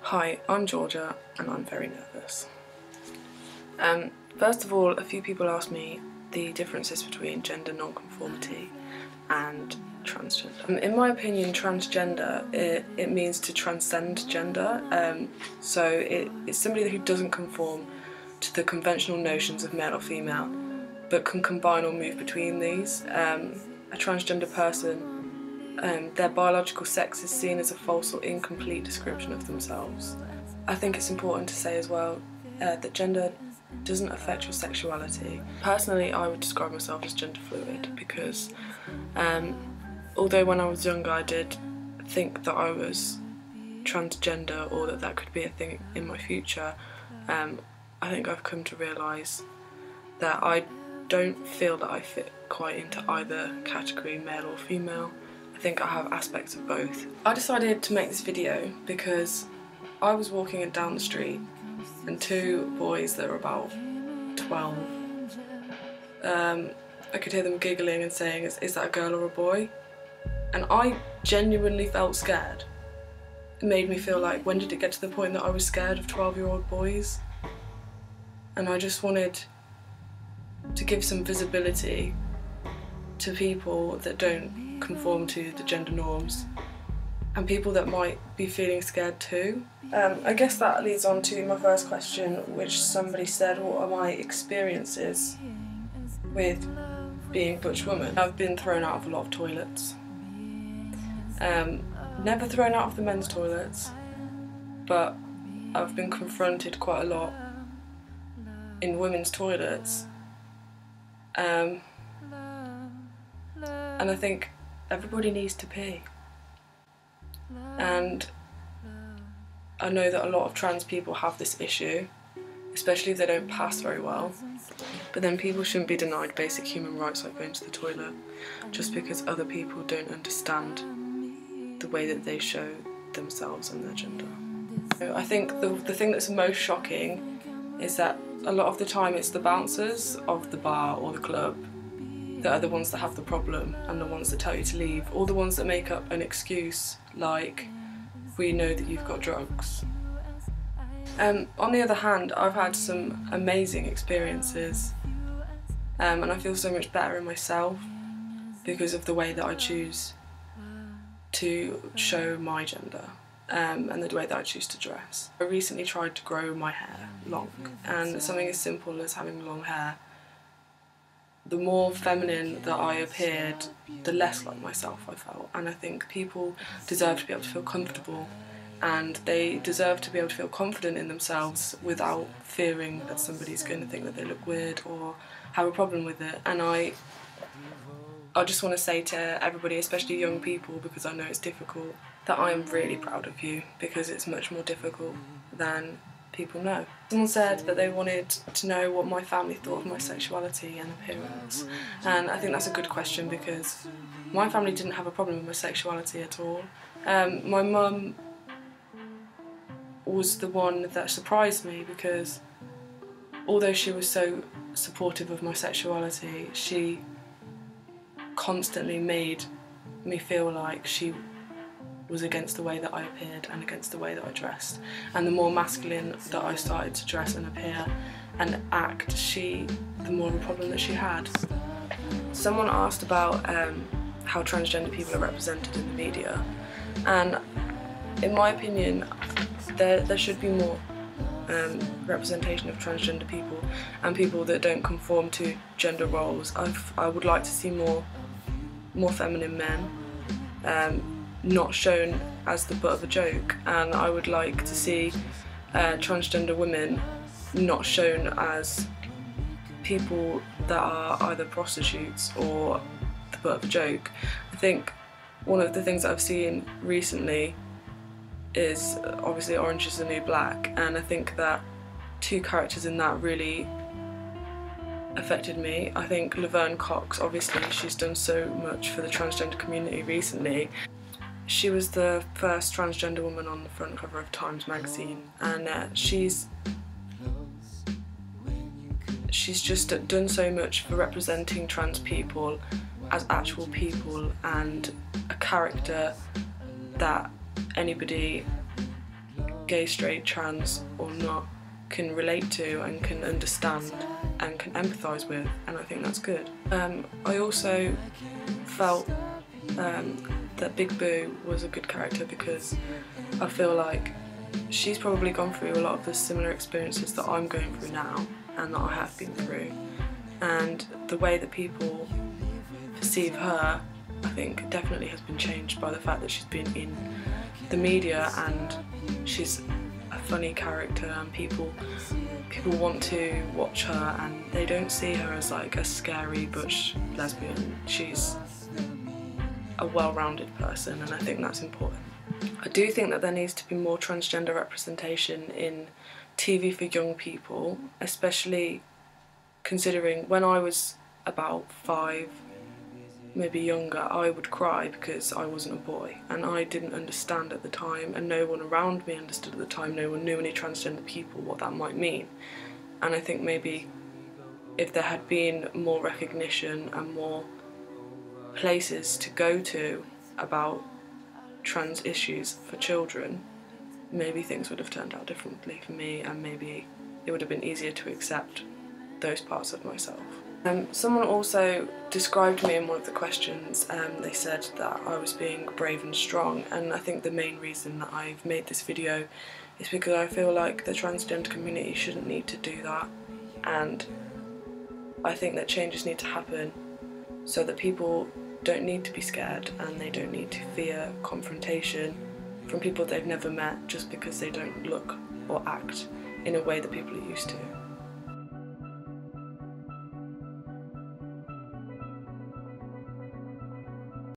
Hi, I'm Georgia and I'm very nervous. First of all, a few people asked me the differences between gender non-conformity and transgender. In my opinion, transgender, it means to transcend gender. So it's somebody who doesn't conform to the conventional notions of male or female, but can combine or move between these. A transgender person, their biological sex is seen as a false or incomplete description of themselves. I think it's important to say as well that gender doesn't affect your sexuality. Personally, I would describe myself as gender fluid because although when I was younger I did think that I was transgender or that could be a thing in my future, I think I've come to realise that I don't feel that I fit quite into either category, male or female. I think I have aspects of both. I decided to make this video because I was walking down the street and two boys that were about 12, I could hear them giggling and saying, is that a girl or a boy? And I genuinely felt scared. It made me feel like, when did it get to the point that I was scared of 12-year-old boys? And I just wanted to give some visibility to people that don't conform to the gender norms and people that might be feeling scared too. I guess that leads on to my first question, which somebody said, what are my experiences with being a butch woman? I've been thrown out of a lot of toilets. Never thrown out of the men's toilets, but I've been confronted quite a lot in women's toilets. And I think everybody needs to pee. And I know that a lot of trans people have this issue, especially if they don't pass very well. But then people shouldn't be denied basic human rights like going to the toilet just because other people don't understand the way that they show themselves and their gender. So I think the thing that's most shocking is that a lot of the time it's the bouncers of the bar or the club that are the ones that have the problem and the ones that tell you to leave, or the ones that make up an excuse like, we know that you've got drugs. On the other hand, I've had some amazing experiences and I feel so much better in myself because of the way that I choose to show my gender and the way that I choose to dress. I recently tried to grow my hair long, and something as simple as having long hair, the more feminine that I appeared, the less like myself I felt. And I think people deserve to be able to feel comfortable, and they deserve to be able to feel confident in themselves without fearing that somebody's going to think that they look weird or have a problem with it. And I just want to say to everybody, especially young people, because I know it's difficult, that I am really proud of you, because it's much more difficult than people know. Someone said that they wanted to know what my family thought of my sexuality and appearance, and I think that's a good question because my family didn't have a problem with my sexuality at all. My mum was the one that surprised me because although she was so supportive of my sexuality, she constantly made me feel like she was against the way that I appeared and against the way that I dressed. And the more masculine that I started to dress and appear and act, the more of a problem that she had. Someone asked about how transgender people are represented in the media, and in my opinion there should be more representation of transgender people and people that don't conform to gender roles. I would like to see more feminine men not shown as the butt of a joke, and I would like to see transgender women not shown as people that are either prostitutes or the butt of a joke. I think one of the things that I've seen recently is obviously Orange is the New Black, and I think that two characters in that really affected me. I think Laverne Cox, obviously she's done so much for the transgender community recently. She was the first transgender woman on the front cover of Times magazine, and she's just done so much for representing trans people as actual people and a character that anybody gay, straight, trans or not, can relate to and can understand and can empathise with, and I think that's good. I also felt that Big Boo was a good character because I feel like she's probably gone through a lot of the similar experiences that I'm going through now and that I have been through, and the way that people perceive her, I think, definitely has been changed by the fact that she's been in the media and she's a funny character, and people want to watch her and they don't see her as like a scary butch lesbian. She's a well-rounded person, and I think that's important. I do think that there needs to be more transgender representation in TV for young people, especially considering when I was about 5, maybe younger, I would cry because I wasn't a boy and I didn't understand at the time, and no one around me understood at the time. No one knew any transgender people, what that might mean. And I think maybe if there had been more recognition and more places to go to about trans issues for children, maybe things would have turned out differently for me, and maybe it would have been easier to accept those parts of myself. Someone also described me in one of the questions. They said that I was being brave and strong, and I think the main reason that I've made this video is because I feel like the transgender community shouldn't need to do that, and I think that changes need to happen so that people don't need to be scared and they don't need to fear confrontation from people they've never met just because they don't look or act in a way that people are used to.